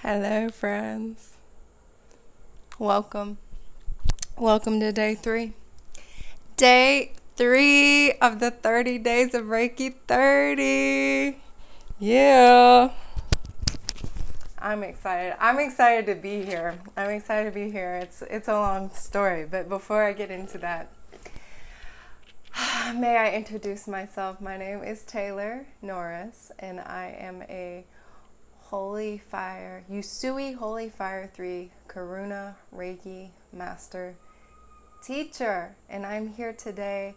Hello, friends. Welcome. Welcome to day 3. Day 3 of the 30 days of Reiki 30. Yeah. I'm excited. I'm excited to be here. It's a long story, but before I get into that, may I introduce myself? My name is Taylor Norris, and I am a Holy Fire, Usui Holy Fire 3 Karuna Reiki Master Teacher. And I'm here today,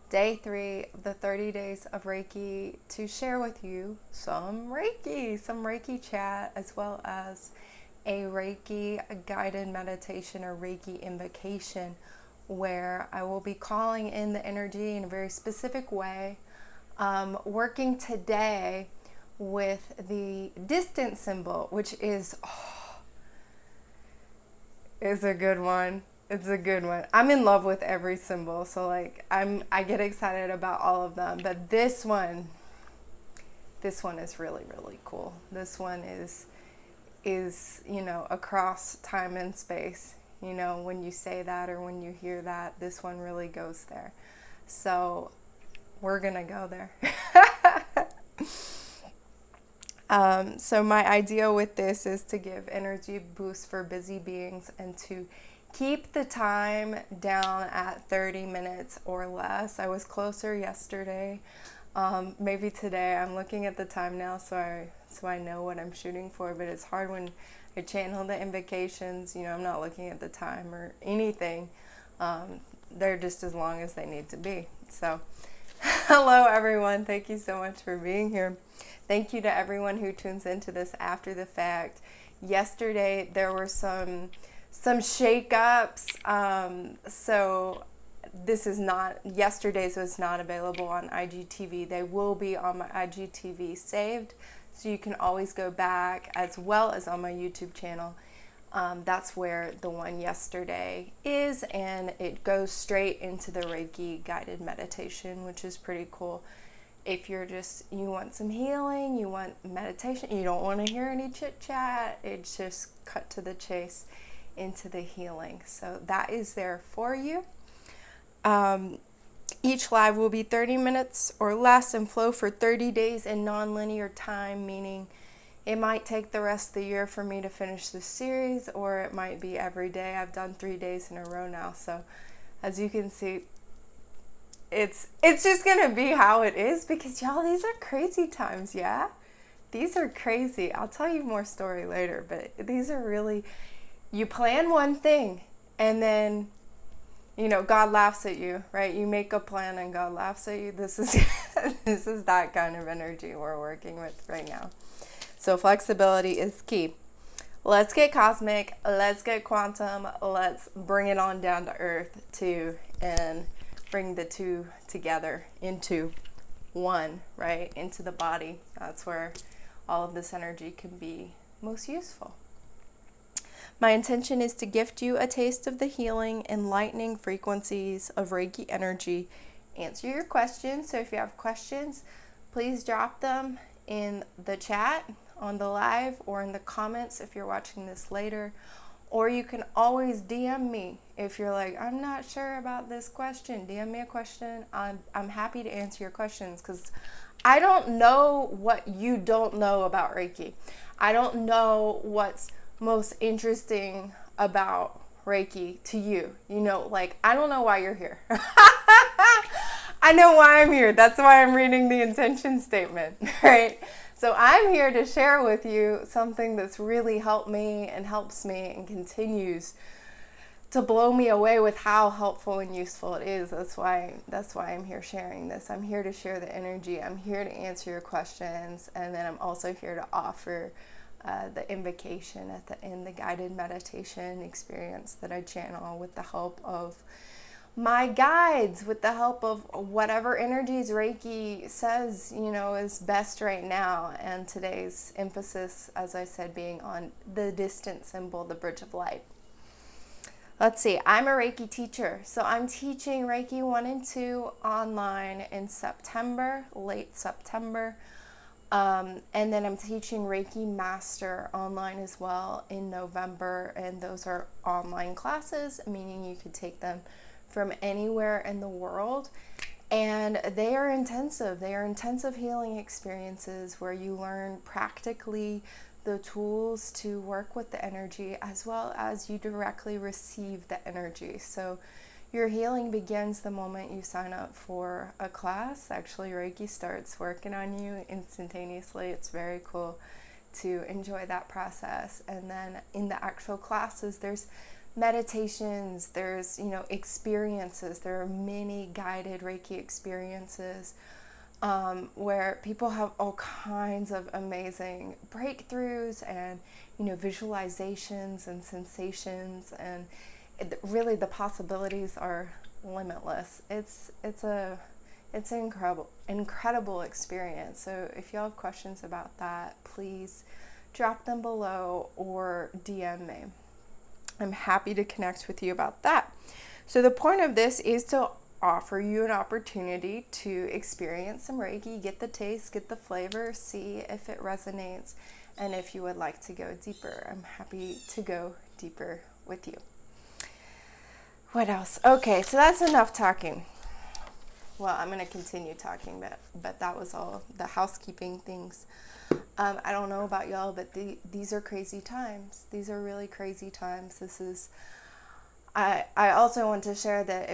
day 3 of the 30 days of Reiki, to share with you some Reiki chat, as well as a Reiki guided meditation or Reiki invocation, where I will be calling in the energy in a very specific way, working today with the distance symbol, which is a good one. It's a good one. I'm in love with every symbol, so I get excited about all of them, but this one is really, really cool. This one is across time and space. When you say that or when you hear that, this one really goes there. So we're gonna go there. So my idea with this is to give energy boost for busy beings and to keep the time down at 30 minutes or less. I was closer yesterday. Maybe today. I'm looking at the time now, so I know what I'm shooting for, but it's hard when I channel the invocations. I'm not looking at the time or anything. They're just as long as they need to be. So hello, everyone. Thank you so much for being here. Thank you to everyone who tunes into this after the fact. Yesterday, there were some shakeups. So yesterday's was not available on IGTV. They will be on my IGTV saved, so you can always go back, as well as on my YouTube channel. That's where the one yesterday is, and it goes straight into the Reiki guided meditation, which is pretty cool. If you want some healing, you want meditation, you don't want to hear any chit chat, it's just cut to the chase into the healing. So that is there for you. Each live will be 30 minutes or less and flow for 30 days in nonlinear time, meaning it might take the rest of the year for me to finish this series, or it might be every day. I've done 3 days in a row now, so as you can see, it's just gonna be how it is, because y'all, these are crazy times. Yeah, these are crazy. I'll tell you more story later, but these are really, you plan one thing and then God laughs at you, right? You make a plan and God laughs at you. This is this is that kind of energy we're working with right now. So flexibility is key. Let's get cosmic, let's get quantum, let's bring it on down to earth too, and bring the two together into one, right? Into the body. That's where all of this energy can be most useful. My intention is to gift you a taste of the healing, enlightening frequencies of Reiki energy, answer your questions. So if you have questions, please drop them in the chat on the live or in the comments if you're watching this later. Or you can always DM me if you're like, I'm not sure about this question. DM me a question. I'm happy to answer your questions, because I don't know what you don't know about Reiki. I don't know what's most interesting about Reiki to you. I don't know why you're here. I know why I'm here. That's why I'm reading the intention statement, right? So I'm here to share with you something that's really helped me and helps me and continues to blow me away with how helpful and useful it is. That's why I'm here sharing this. I'm here to share the energy. I'm here to answer your questions. And then I'm also here to offer the invocation at the end, the guided meditation experience that I channel with the help of my guides, with the help of whatever energies Reiki says, is best right now. And today's emphasis, as I said, being on the distance symbol, the bridge of light. Let's see, I'm a Reiki teacher. So I'm teaching Reiki 1 and 2 online in September, late September. And then I'm teaching Reiki Master online as well in November, and those are online classes, meaning you could take them from anywhere in the world. And they are intensive. They are intensive healing experiences where you learn practically the tools to work with the energy, as well as you directly receive the energy. So your healing begins the moment you sign up for a class. Actually, Reiki starts working on you instantaneously. It's very cool to enjoy that process. And then in the actual classes, there's meditations, there's, experiences. There are many guided Reiki experiences where people have all kinds of amazing breakthroughs and, visualizations and sensations, and really the possibilities are limitless. It's an incredible experience. So if y'all have questions about that, please drop them below or DM me. I'm happy to connect with you about that. So the point of this is to offer you an opportunity to experience some Reiki, get the taste, get the flavor, see if it resonates, and if you would like to go deeper. I'm happy to go deeper with you. What else? Okay, so that's enough talking. Well, I'm going to continue talking, but that was all the housekeeping things. I don't know about y'all, but these are crazy times. These are really crazy times. I also want to share that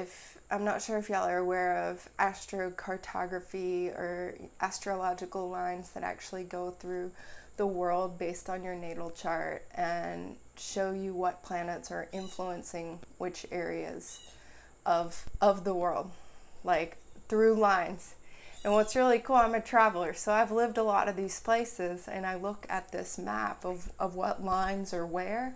I'm not sure if y'all are aware of astrocartography or astrological lines that actually go through the world based on your natal chart and show you what planets are influencing which areas of the world, like through lines. And what's really cool, I'm a traveler, so I've lived a lot of these places, and I look at this map of what lines are where,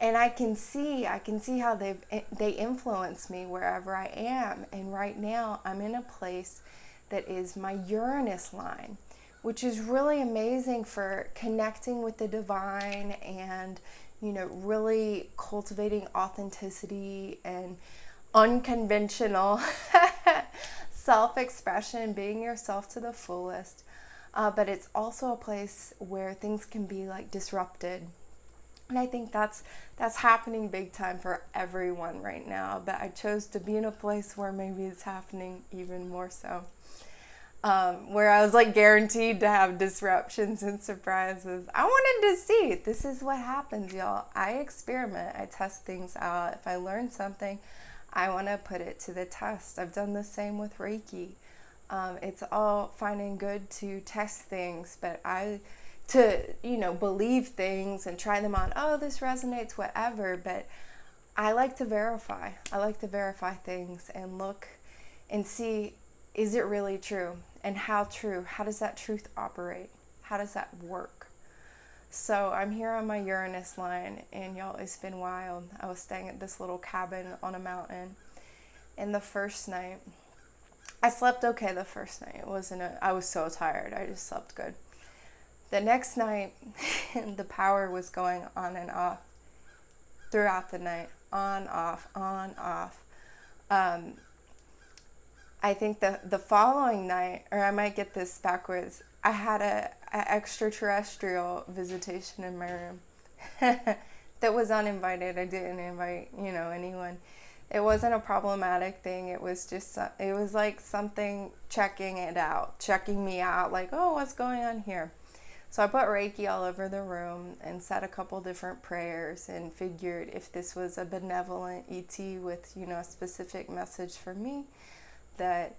and I can see how they influence me wherever I am. And right now I'm in a place that is my Uranus line, which is really amazing for connecting with the divine and, really cultivating authenticity and unconventional self-expression, being yourself to the fullest. But it's also a place where things can be like disrupted. And I think that's happening big time for everyone right now. But I chose to be in a place where maybe it's happening even more so. Where I was like guaranteed to have disruptions and surprises. I wanted to see. This is what happens, y'all. I experiment. I test things out. If I learn something, I want to put it to the test. I've done the same with Reiki. It's all fine and good to test things, but believe things and try them on. Oh, this resonates, whatever. But I like to verify. I like to verify things and look and see, is it really true? And how true? How does that truth operate? How does that work? So I'm here on my Uranus line, and y'all, it's been wild. I was staying at this little cabin on a mountain, and the first night, I slept okay the first night. I was so tired, I just slept good. The next night, the power was going on and off throughout the night. On, off, on, off. I think the following night, or I might get this backwards, I had a extraterrestrial visitation in my room that was uninvited. I didn't invite, anyone. It wasn't a problematic thing. It was like something checking me out, like, oh, what's going on here? So I put Reiki all over the room and said a couple different prayers and figured if this was a benevolent ET with, a specific message for me, that,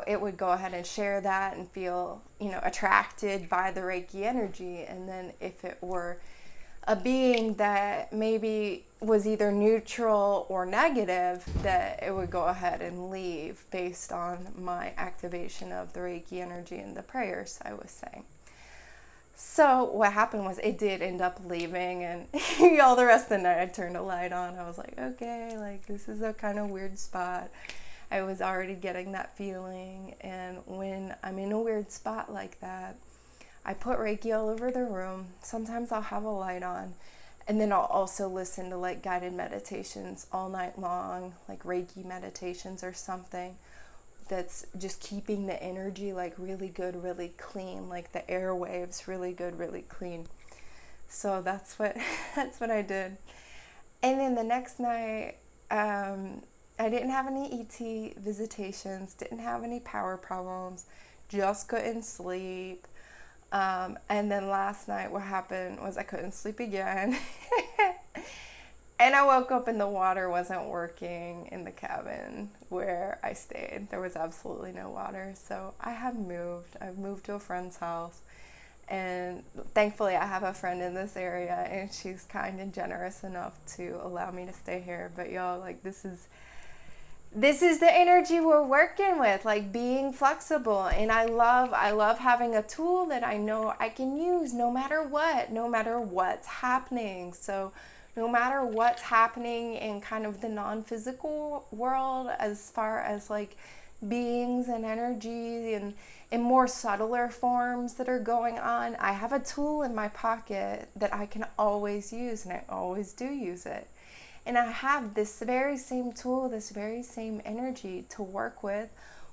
it would go ahead and share that and feel, attracted by the Reiki energy. And then if it were a being that maybe was either neutral or negative, that it would go ahead and leave based on my activation of the Reiki energy and the prayers I was saying. So what happened was it did end up leaving, and all the rest of the night I turned a light on. I was like, okay, like this is a kind of weird spot. I was already getting that feeling, and when I'm in a weird spot like that, I put Reiki all over the room. Sometimes I'll have a light on, and then I'll also listen to like guided meditations all night long, like Reiki meditations or something, that's just keeping the energy like really good, really clean, like the airwaves really good, really clean. So that's what that's what I did. And then the next night, I didn't have any ET visitations, didn't have any power problems, just couldn't sleep. And then last night, what happened was I couldn't sleep again. And I woke up and the water wasn't working in the cabin where I stayed. There was absolutely no water. So I have moved. I've moved to a friend's house. And thankfully I have a friend in this area and she's kind and generous enough to allow me to stay here. But y'all, like, this is the energy we're working with, like being flexible. And I love having a tool that I know I can use no matter what's happening. So no matter what's happening in kind of the non-physical world, as far as like beings and energy and in more subtler forms that are going on, I have a tool in my pocket that I can always use, and I always do use it. And I have this very same tool, this very same energy to work with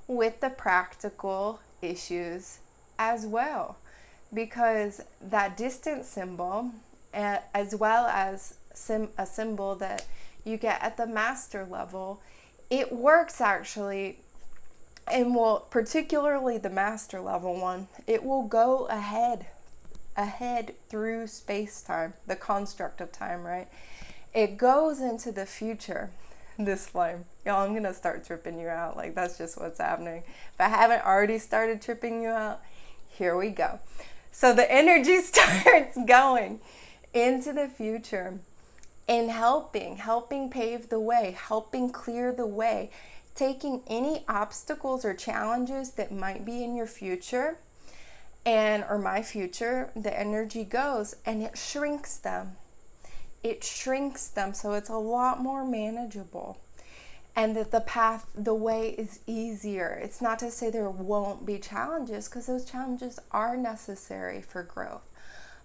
the practical issues as well. Because that distance symbol, as well as a symbol that you get at the master level, it works actually, and will, particularly the master level one, it will go ahead through space-time, the construct of time, right? It goes into the future, this flame. Y'all, I'm going to start tripping you out. Like, that's just what's happening. If I haven't already started tripping you out, here we go. So the energy starts going into the future and helping pave the way, helping clear the way, taking any obstacles or challenges that might be in your future or my future. The energy goes and it shrinks them. It shrinks them so it's a lot more manageable, and that the way is easier. It's not to say there won't be challenges, because those challenges are necessary for growth,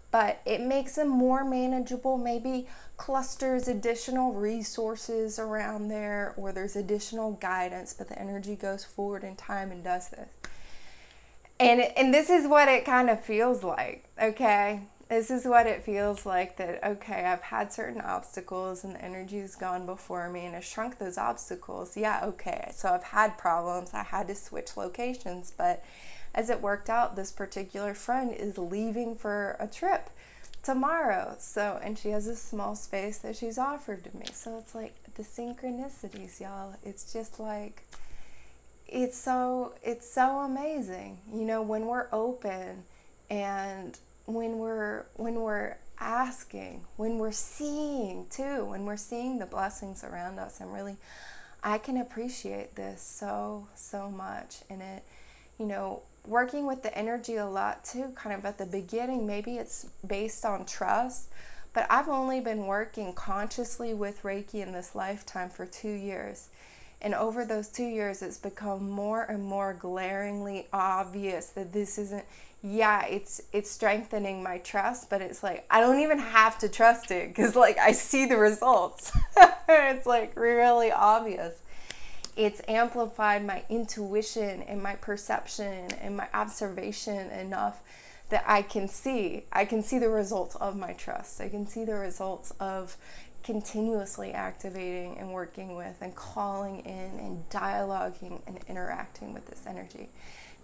but it makes them more manageable. Maybe clusters additional resources around there, or there's additional guidance, but the energy goes forward in time and does this. And this is what it kind of feels like, okay? This is what it feels like, that, okay, I've had certain obstacles and the energy's gone before me and it shrunk those obstacles. Yeah, okay, so I've had problems. I had to switch locations, but as it worked out, this particular friend is leaving for a trip tomorrow. So, and she has a small space that she's offered to me. So it's like the synchronicities, y'all. It's just like, it's so amazing, you know, when we're open and when we're asking, when we're seeing too, when we're seeing the blessings around us. And really, I can appreciate this so much. And it, you know, working with the energy a lot too, kind of at the beginning, maybe it's based on trust, but I've only been working consciously with Reiki in this lifetime for 2 years. And over those 2 years, it's become more and more glaringly obvious that this isn't, yeah, it's strengthening my trust, but it's like, I don't even have to trust it, because like I see the results. It's like really obvious. It's amplified my intuition and my perception and my observation enough that I can see the results of my trust. I can see the results of continuously activating and working with and calling in and dialoguing and interacting with this energy.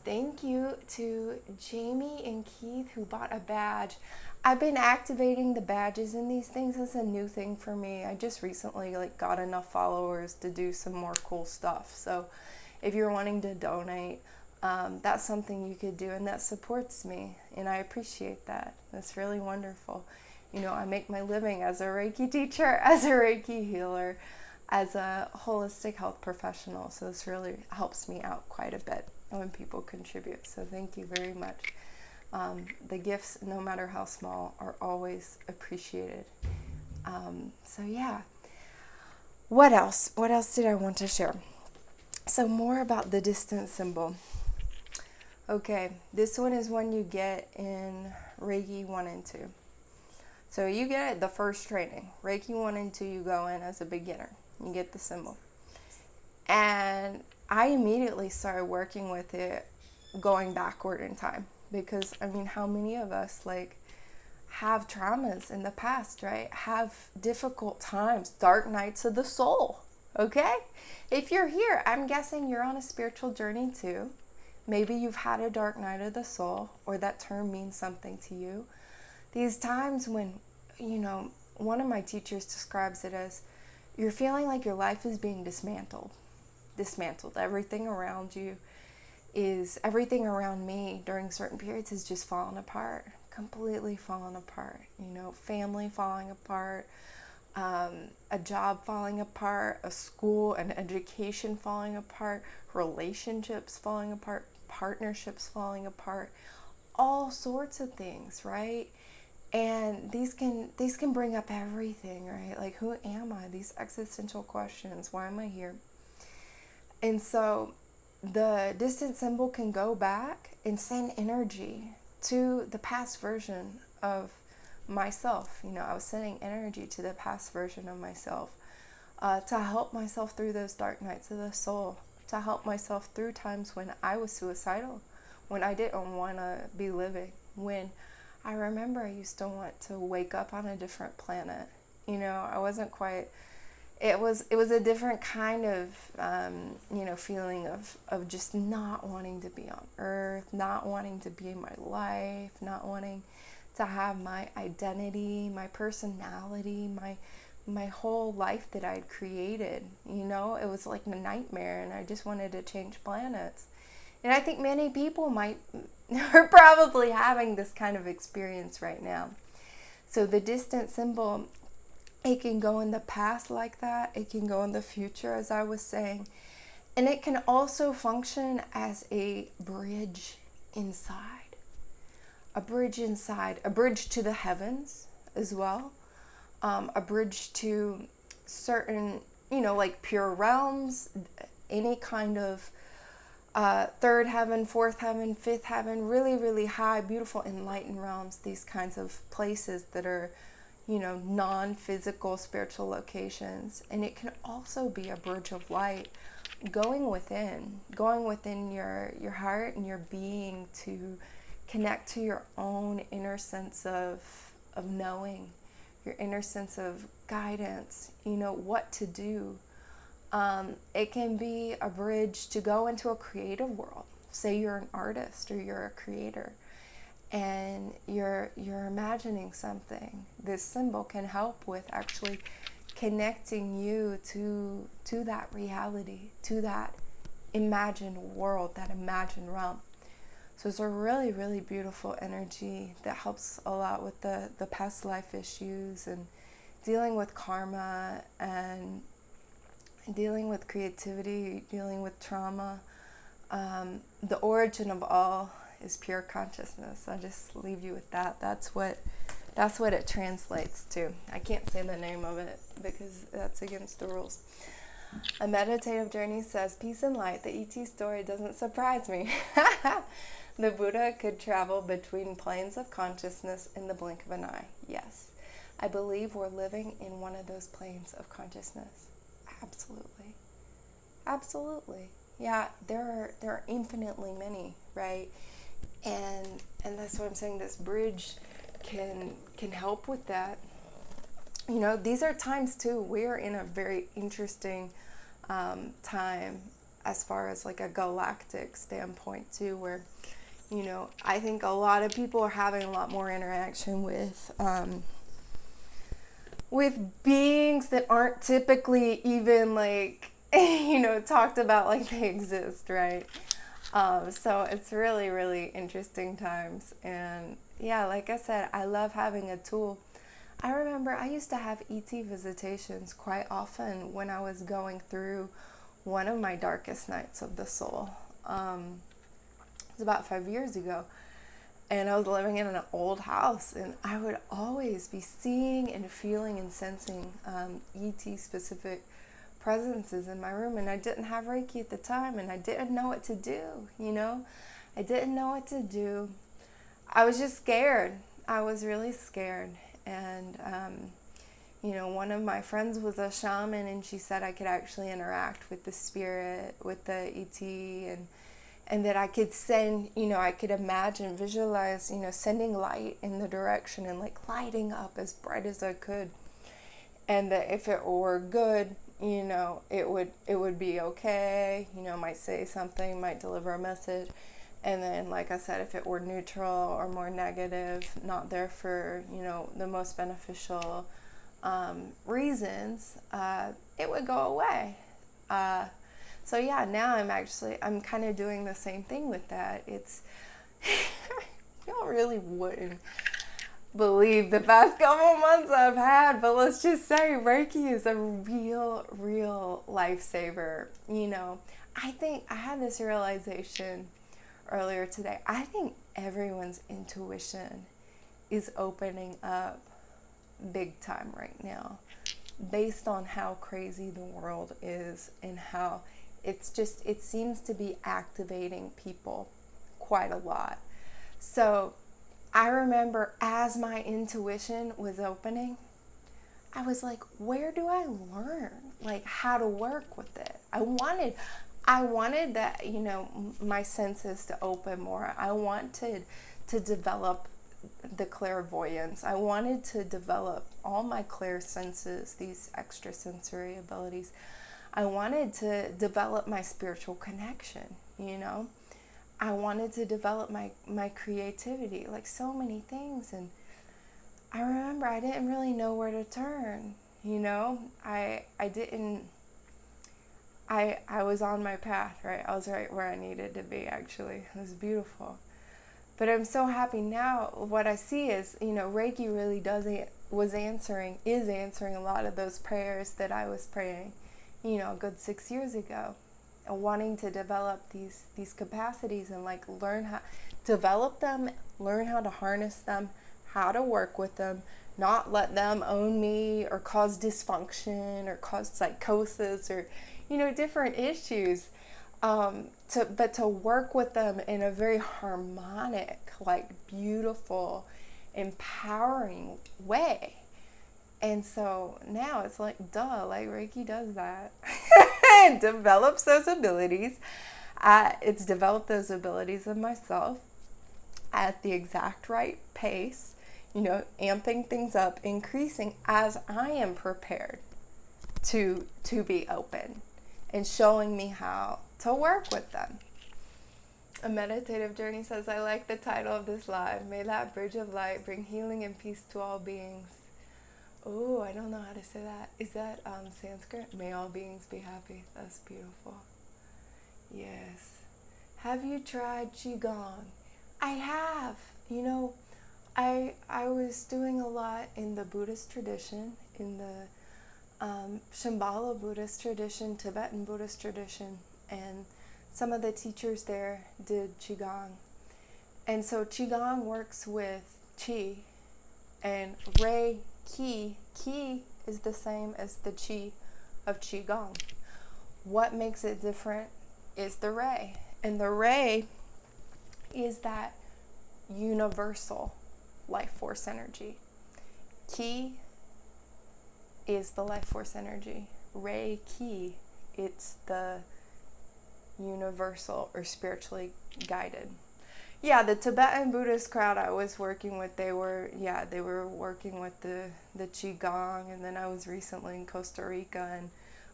Thank you to Jamie and Keith, who bought a badge. I've been activating the badges in these things. It's a new thing for me. I just recently got enough followers to do some more cool stuff. So if you're wanting to donate, that's something you could do, and that supports me, and I appreciate that. That's really wonderful. You know, I make my living as a Reiki teacher, as a Reiki healer, as a holistic health professional. So this really helps me out quite a bit when people contribute. So thank you very much. The gifts, no matter how small, are always appreciated. So yeah. What else? What else did I want to share? So more about the distance symbol. Okay, this one is one you get in Reiki 1 and 2. So you get it the first training. Reiki 1 and 2, you go in as a beginner. You get the symbol. And I immediately started working with it going backward in time, because I mean, how many of us like have traumas in the past, right? Have difficult times, dark nights of the soul, okay? If you're here, I'm guessing you're on a spiritual journey too. Maybe you've had a dark night of the soul, or that term means something to you. These times when, one of my teachers describes it as you're feeling like your life is being dismantled. Everything around you everything around me during certain periods has just fallen apart, completely fallen apart. Family falling apart, a job falling apart, a school and education falling apart, relationships falling apart, partnerships falling apart, all sorts of things, right? And these can bring up everything, right? Like, who am I? These existential questions. Why am I here? And so the distant symbol can go back and send energy to the past version of myself. I was sending energy to the past version of myself to help myself through those dark nights of the soul, to help myself through times when I was suicidal, when I didn't want to be living, when I remember I used to want to wake up on a different planet. I wasn't quite... It was a different kind of, feeling of just not wanting to be on Earth, not wanting to be in my life, not wanting to have my identity, my personality, my whole life that I'd created. It was like a nightmare, and I just wanted to change planets. And I think many people are probably having this kind of experience right now. So the distant symbol, it can go in the past like that. It can go in the future, as I was saying. And it can also function as a bridge inside. A bridge inside. A bridge to the heavens as well. A bridge to certain, like pure realms. Any kind of third heaven, fourth heaven, fifth heaven. Really, really high, beautiful, enlightened realms. These kinds of places that are non-physical spiritual locations. And it can also be a bridge of light going within your heart and your being to connect to your own inner sense of knowing, your inner sense of guidance, what to do. It can be a bridge to go into a creative world. Say you're an artist or you're a creator, and you're imagining something. This symbol can help with actually connecting you to that reality, to that imagined world, that imagined realm. So it's a really, really beautiful energy that helps a lot with the past life issues and dealing with karma and dealing with creativity, dealing with trauma. The origin of all is pure consciousness. I'll just leave you with that. That's what it translates to. I can't say the name of it because that's against the rules. A Meditative Journey says, peace and light. The ET story doesn't surprise me. The Buddha could travel between planes of consciousness in the blink of an eye. Yes, I believe we're living in one of those planes of consciousness. Absolutely. Absolutely. Yeah, there are infinitely many, right? And that's what I'm saying. This bridge can help with that. These are times too. We're in a very interesting time as far as like a galactic standpoint too, where I think a lot of people are having a lot more interaction with beings that aren't typically even like talked about like they exist, right? So it's really, really interesting times. And yeah, like I said, I love having a tool. I remember I used to have ET visitations quite often when I was going through one of my darkest nights of the soul. It was about 5 years ago. And I was living in an old house, and I would always be seeing and feeling and sensing ET-specific presences in my room. And I didn't have Reiki at the time, and I didn't know what to do, I didn't know what to do. I was just scared. I was really scared. And, One of my friends was a shaman, and she said I could actually interact with the spirit, with the ET, and that I could send, I could imagine, visualize, sending light in the direction and like lighting up as bright as I could. And that if it were good, it would be okay, might say something, might deliver a message. And then, like I said, if it were neutral or more negative, not there for, the most beneficial reasons, it would go away. So yeah, now I'm kind of doing the same thing with that. It's, y'all really wouldn't believe the past couple months I've had, but let's just say Reiki is a real lifesaver. I think I had this realization earlier today. I think everyone's intuition is opening up big time right now, based on how crazy the world is and how it seems to be activating people quite a lot. So I remember as my intuition was opening, I was like, where do I learn like how to work with it? I wanted that, my senses to open more. I wanted to develop the clairvoyance. I wanted to develop all my clear senses, these extrasensory abilities. I wanted to develop my spiritual connection, I wanted to develop my creativity, like so many things. And I remember I didn't really know where to turn, I was on my path, right? I was right where I needed to be, actually. It was beautiful. But I'm so happy now. What I see is, Reiki really is answering a lot of those prayers that I was praying, a good 6 years ago, and wanting to develop these capacities and like learn how to develop them, learn how to harness them, how to work with them, not let them own me or cause dysfunction or cause psychosis or, different issues. But to work with them in a very harmonic, like beautiful, empowering way. And so now it's like, duh, like Reiki does that. It develops those abilities. It's developed those abilities in myself at the exact right pace, amping things up, increasing as I am prepared to be open, and showing me how to work with them. A Meditative Journey says, I like the title of this live. May that bridge of light bring healing and peace to all beings. Oh, I don't know how to say that. Is that Sanskrit? May all beings be happy. That's beautiful. Yes. Have you tried Qigong? I have. I was doing a lot in the Buddhist tradition, in the Shambhala Buddhist tradition, Tibetan Buddhist tradition, and some of the teachers there did Qigong. And so Qigong works with Qi, and Reiki. Qi is the same as the Qi of Qigong. What makes it different is the Rei. And the Rei is that universal life force energy. Qi is the life force energy. Reiki, it's the universal or spiritually guided. Yeah, the Tibetan Buddhist crowd I was working with, they were working with the Qigong, and then I was recently in Costa Rica and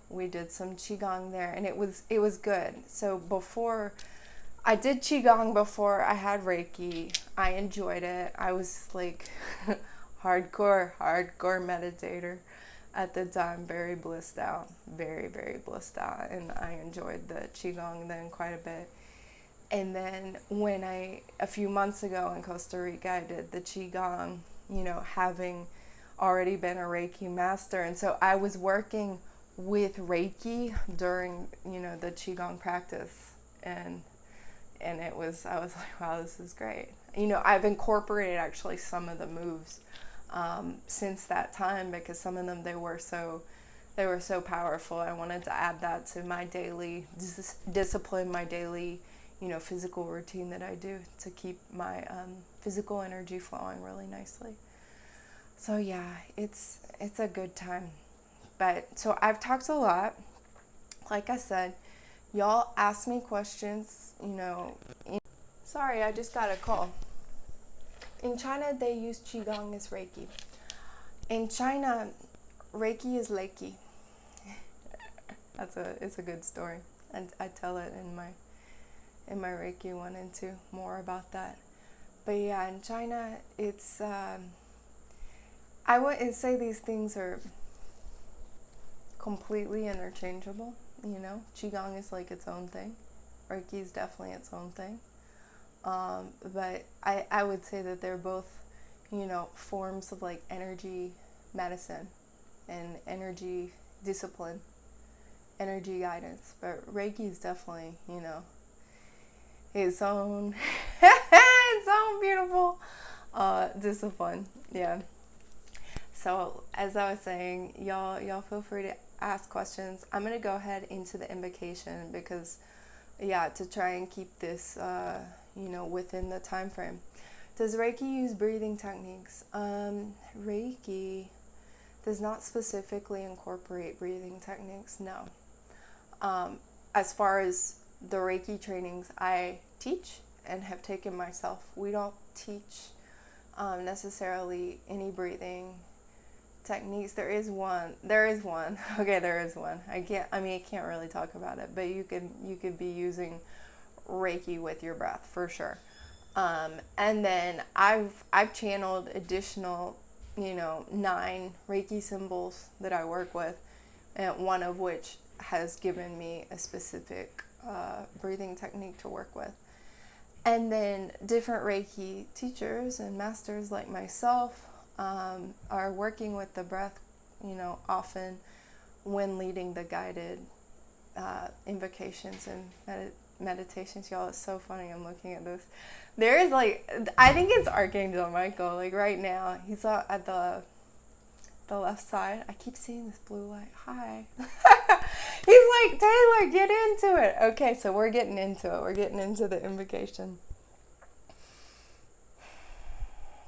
we did some Qigong there, and it was good. So before I did Qigong, before I had Reiki, I enjoyed it. I was like hardcore meditator at the time, very blissed out, very blissed out, and I enjoyed the Qigong then quite a bit. And then when a few months ago in Costa Rica, I did the Qigong, having already been a Reiki master. And so I was working with Reiki during, the Qigong practice. And I was like, wow, this is great. I've incorporated actually some of the moves since that time, because some of them, they were so powerful. I wanted to add that to my daily discipline, my daily physical routine that I do to keep my physical energy flowing really nicely. So yeah, it's a good time. But so I've talked a lot. Like I said, y'all ask me questions, Sorry, I just got a call. In China, they use Qigong as Reiki. In China, Reiki is Reiki. It's a good story, and I tell it in my Reiki 1 and 2 more about that. But yeah, in China, it's I wouldn't say these things are completely interchangeable. Qigong is like its own thing. Reiki is definitely its own thing. But I would say that they're both, forms of like energy medicine and energy discipline, energy guidance. But Reiki is definitely, its own, its own beautiful discipline. Yeah. So as I was saying, y'all feel free to ask questions. I'm gonna go ahead into the invocation because, yeah, to try and keep this, within the time frame. Does Reiki use breathing techniques? Reiki does not specifically incorporate breathing techniques. No. As far as the Reiki trainings I teach and have taken myself, we don't teach necessarily any breathing techniques. There is one. Okay, there is one. I can't really talk about it, but you could be using Reiki with your breath for sure. And then I've channeled additional, 9 Reiki symbols that I work with, and one of which has given me a specific breathing technique to work with. And then different Reiki teachers and masters like myself are working with the breath, often when leading the guided invocations and meditations. Y'all, it's so funny. I'm looking at this. There is I think it's Archangel Michael. Like right now, he's at the left side. I keep seeing this blue light. Hi. He's like, Taylor, get into it. Okay, so we're getting into it. We're getting into the invocation.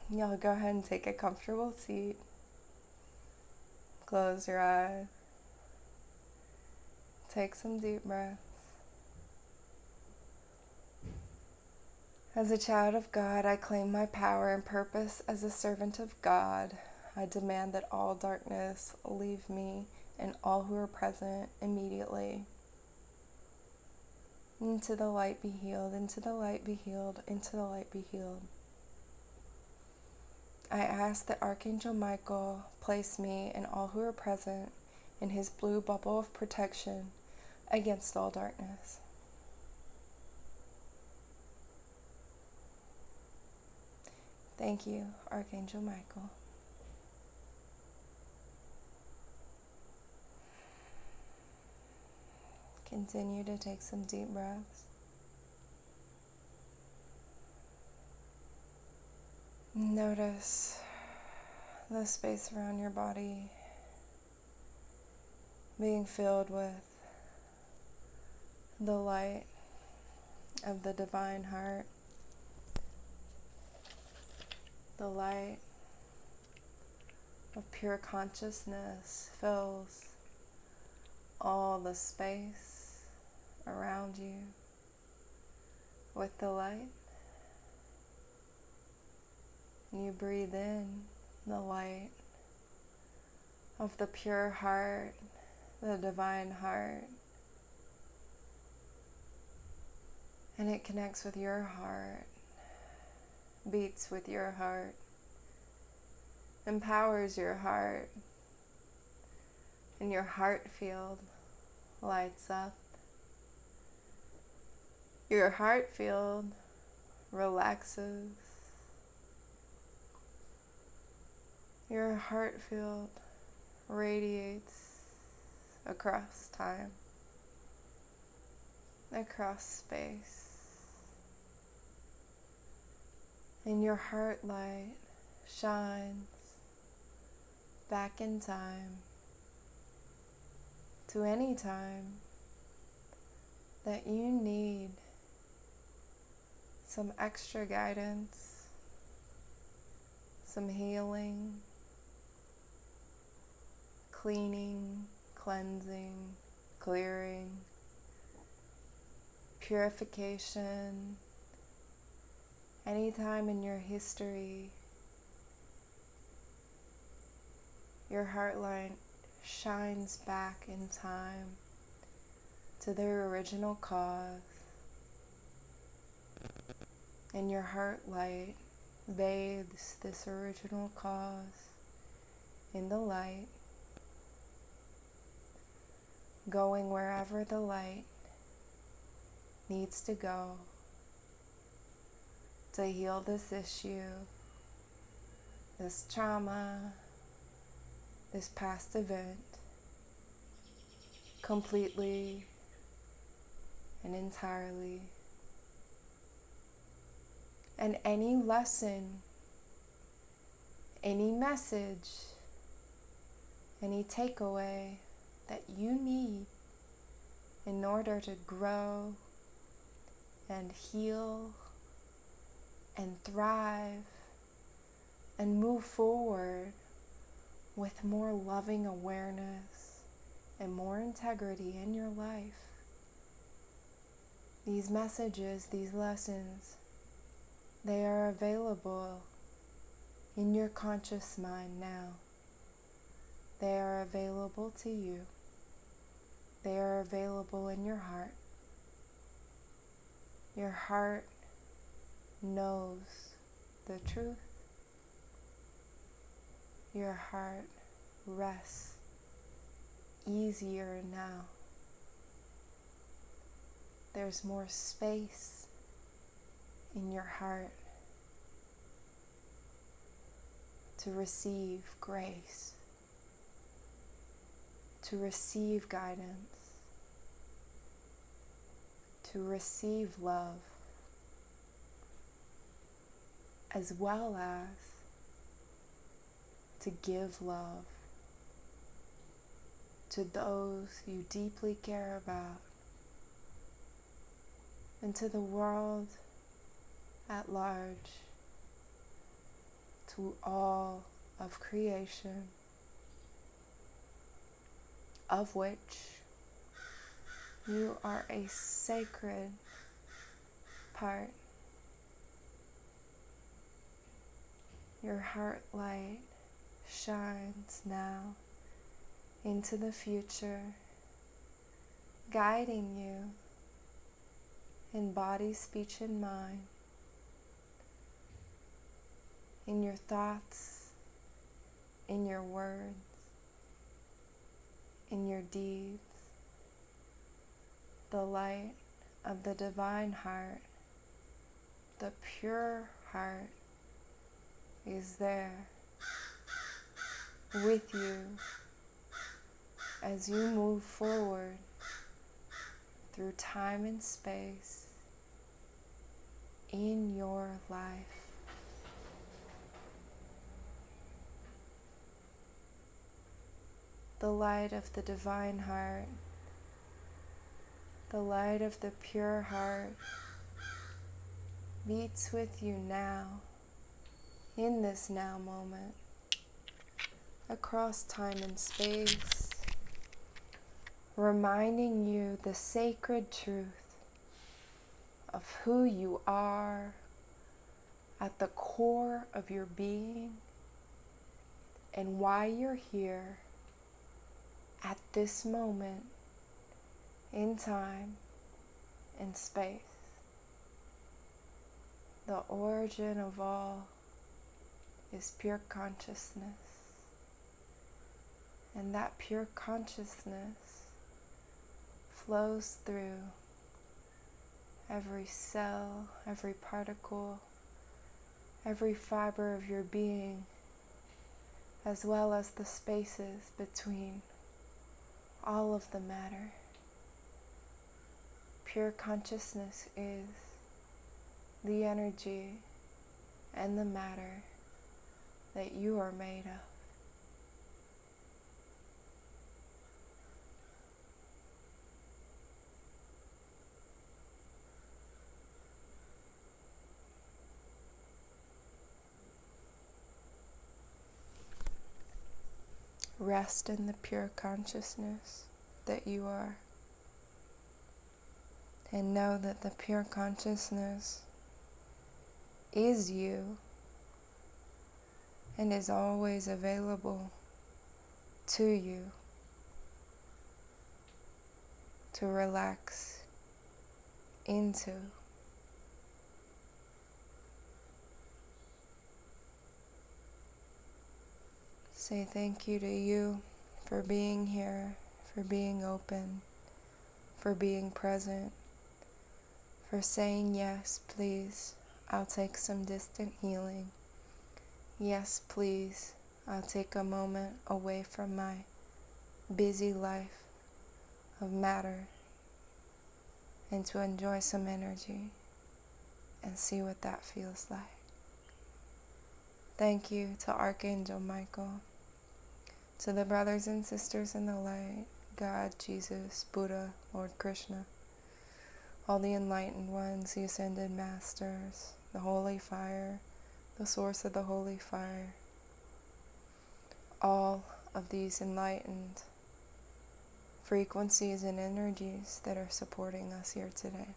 Y'all go ahead and take a comfortable seat. Close your eyes. Take some deep breaths. As a child of God, I claim my power and purpose as a servant of God. I demand that all darkness leave me and all who are present immediately. Into the light be healed, into the light be healed, into the light be healed. I ask that Archangel Michael place me and all who are present in his blue bubble of protection against all darkness. Thank you, Archangel Michael. Continue to take some deep breaths. Notice the space around your body being filled with the light of the divine heart. The light of pure consciousness fills all the space around you with the light. You breathe in the light of the pure heart, the divine heart, and it connects with your heart, beats with your heart, empowers your heart, and your heart field lights up. Your heart field relaxes. Your heart field radiates across time, across space. And your heart light shines back in time to any time that you need some extra guidance, some healing, cleaning, cleansing, clearing, purification. Anytime in your history, your heart light shines back in time to their original cause, and your heart light bathes this original cause in the light, going wherever the light needs to go to heal this issue, this trauma, this past event, completely and entirely. And any lesson, any message, any takeaway that you need in order to grow and heal and thrive and move forward with more loving awareness and more integrity in your life. These messages, these lessons, they are available in your conscious mind now. They are available to you. They are available in your heart. Your heart knows the truth. Your heart rests easier now. There's more space in your heart to receive grace, to receive guidance, to receive love, as well as to give love to those you deeply care about and to the world at large, to all of creation, of which you are a sacred part. Your heart light shines now into the future, guiding you in body, speech, and mind, in your thoughts, in your words, in your deeds. The light of the divine heart, the pure heart, is there with you as you move forward through time and space in your life. The light of the divine heart, the light of the pure heart beats with you now, in this now moment, across time and space, reminding you the sacred truth of who you are at the core of your being and why you're here at this moment in time and space. The origin of all is pure consciousness, and that pure consciousness flows through every cell, every particle, every fiber of your being, as well as the spaces between all of the matter. Pure consciousness is the energy and the matter that you are made of. Rest in the pure consciousness that you are. And know that the pure consciousness is you and is always available to you to relax into. Say thank you to you for being here, for being open, for being present, for saying yes, please, I'll take some distant healing. Yes, please, I'll take a moment away from my busy life of matter and to enjoy some energy and see what that feels like. Thank you to Archangel Michael, to the brothers and sisters in the light, God, Jesus, Buddha, Lord Krishna, all the enlightened ones, the ascended masters, the holy fire, the source of the holy fire, all of these enlightened frequencies and energies that are supporting us here today.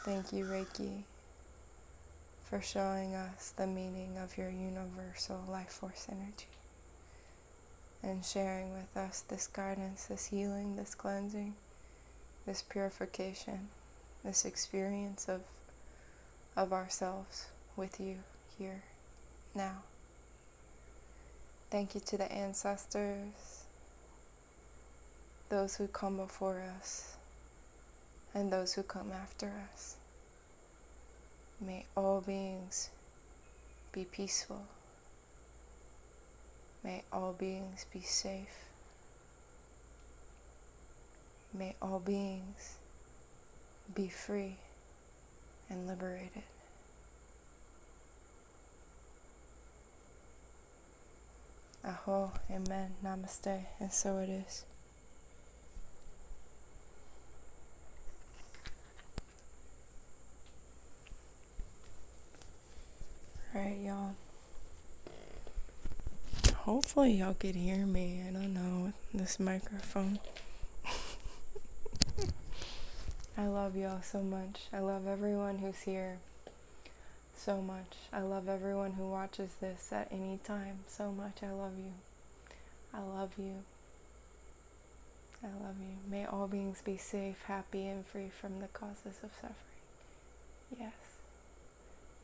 Thank you, Reiki, for showing us the meaning of your universal life force energy and sharing with us this guidance, this healing, this cleansing, this purification, this experience of ourselves with you here now. Thank you to the ancestors, those who come before us, and those who come after us. May all beings be peaceful. May all beings be safe. May all beings be free and liberated. Aho, amen, namaste, and so it is. Alright, y'all. Hopefully y'all could hear me. I don't know, with this microphone. I love y'all so much. I love everyone who's here so much. I love everyone who watches this at any time so much. I love you. I love you. I love you. May all beings be safe, happy, and free from the causes of suffering. Yes.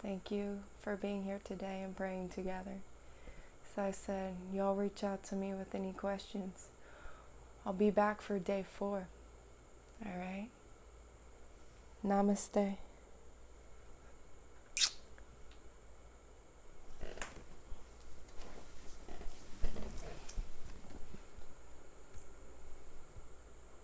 Thank you for being here today and praying together. As I said, y'all reach out to me with any questions. I'll be back for day 4. Alright? Namaste.